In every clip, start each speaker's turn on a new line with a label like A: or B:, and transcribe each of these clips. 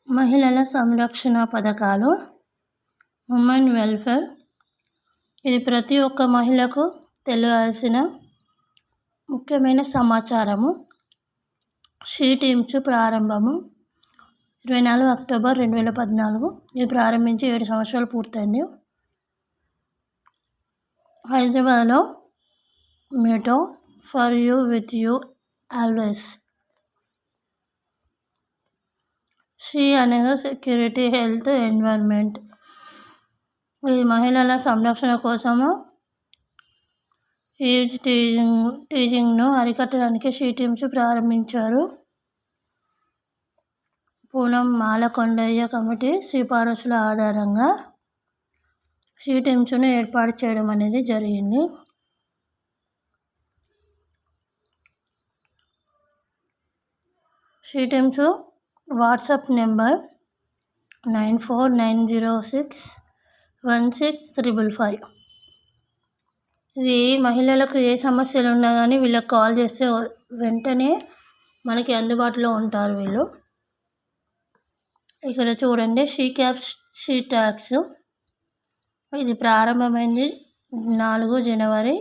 A: మహిళల సంరక్షణ పథకాలు, ఉమెన్ వెల్ఫేర్. ఇది ప్రతి ఒక్క మహిళకు తెలియాల్సిన ముఖ్యమైన సమాచారము. షీ టీమ్స్ ప్రారంభము 24 అక్టోబర్ 2014. ఇది ప్రారంభించి 7 సంవత్సరాలు పూర్తయింది. హైదరాబాద్లో Mateo for you with you always. She అనగా సెక్యూరిటీ, హెల్త్, ఎన్విరాన్మెంట్. ఇది మహిళల సంరక్షణ కోసము ఏజ్ టీజింగ్ను అరికట్టడానికి షీ టీమ్స్ ప్రారంభించారు. పూనం మాలకొండయ్య కమిటీ సిఫారసుల ఆధారంగా షీ టీమ్స్ను ఏర్పాటు చేయడం అనేది జరిగింది. She teams WhatsApp number 9490616555. ఇది మహిళలకు ఏ సమస్యలు ఉన్నా కానీ వీళ్ళకి కాల్ చేస్తే వెంటనే మనకి అందుబాటులో ఉంటారు వీళ్ళు. ఇక్కడ చూడండి, షీ క్యాప్స్ షీ ట్యాక్స్. ఇది ప్రారంభమైంది 4 జనవరి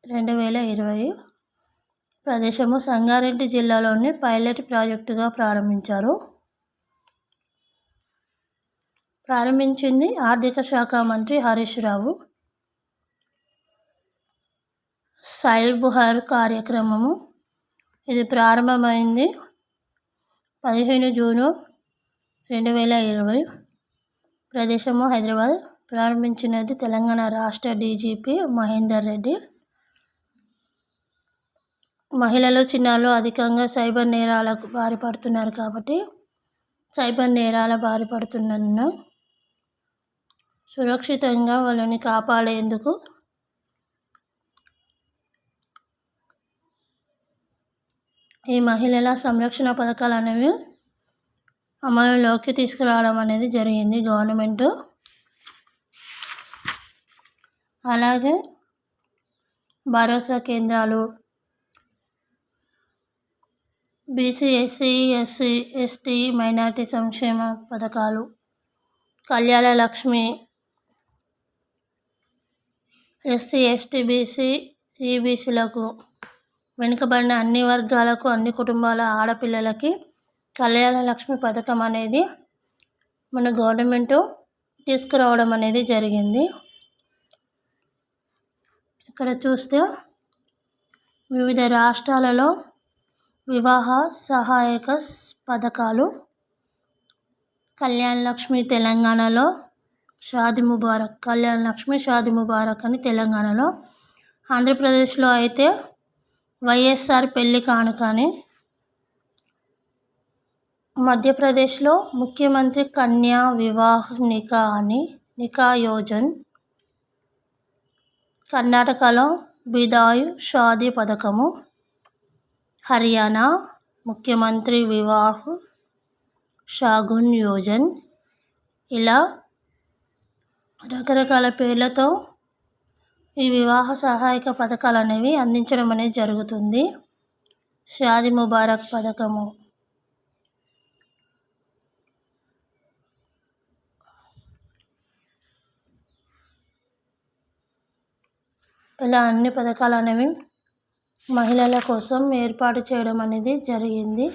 A: 2020. ప్రదేశము సంగారెడ్డి జిల్లాలోని పైలట్ ప్రాజెక్టుగా ప్రారంభించింది ఆర్థిక శాఖ మంత్రి హరీష్ రావు. సైబుహర్ కార్యక్రమము. ఇది ప్రారంభమైంది 15 జూన్ 2020. ప్రదేశము హైదరాబాద్. ప్రారంభించినది తెలంగాణ రాష్ట్ర డీజీపీ మహేందర్ రెడ్డి. మహిళలు, చిన్నారులు అధికంగా సైబర్ నేరాలకు బారిపడుతున్నారు కాబట్టి సైబర్ నేరాల బారిపడుతున్నందున సురక్షితంగా వాళ్ళని కాపాడేందుకు ఈ మహిళల సంరక్షణ పథకాలు అనేవి అమలులోకి తీసుకురావడం అనేది జరిగింది గవర్నమెంట్. అలాగే భరోసా కేంద్రాలు, BC, SC, SC, ST, minority సంక్షేమ పథకాలు, Kalyana Lakshmi, SC, ST, BC, ఈబీసీలకు, వెనుకబడిన అన్ని వర్గాలకు, అన్ని కుటుంబాల ఆడపిల్లలకి కళ్యాణ లక్ష్మి పథకం అనేది మన గవర్నమెంట్ తీసుకురావడం అనేది జరిగింది. ఇక్కడ చూస్తే వివిధ రాష్ట్రాలలో వివాహ సహాయక పథకాలు. కళ్యాణ లక్ష్మి తెలంగాణలో, షాదీ ముబారక్, కళ్యాణ లక్ష్మి షాదీ ముబారక్ అని తెలంగాణలో. ఆంధ్రప్రదేశ్లో అయితే వైఎస్ఆర్ పెళ్లి కానుక అని, మధ్యప్రదేశ్లో ముఖ్యమంత్రి కన్యా వివాహ్ నికా అని నికా యోజన్, కర్ణాటకలో బిదాయ్ షాదీ పథకము, హర్యానా ముఖ్యమంత్రి వివాహ్ షాగున్ యోజన్. ఇలా రకరకాల పేర్లతో ఈ వివాహ సహాయక పథకాలు అనేవి అందించడం అనేది జరుగుతుంది. షాదీ ముబారక్ పథకము, ఇలా అన్ని పథకాలు అనేవి మహిళల కోసం ఏర్పాటు చేయడం అనేది జరిగింది.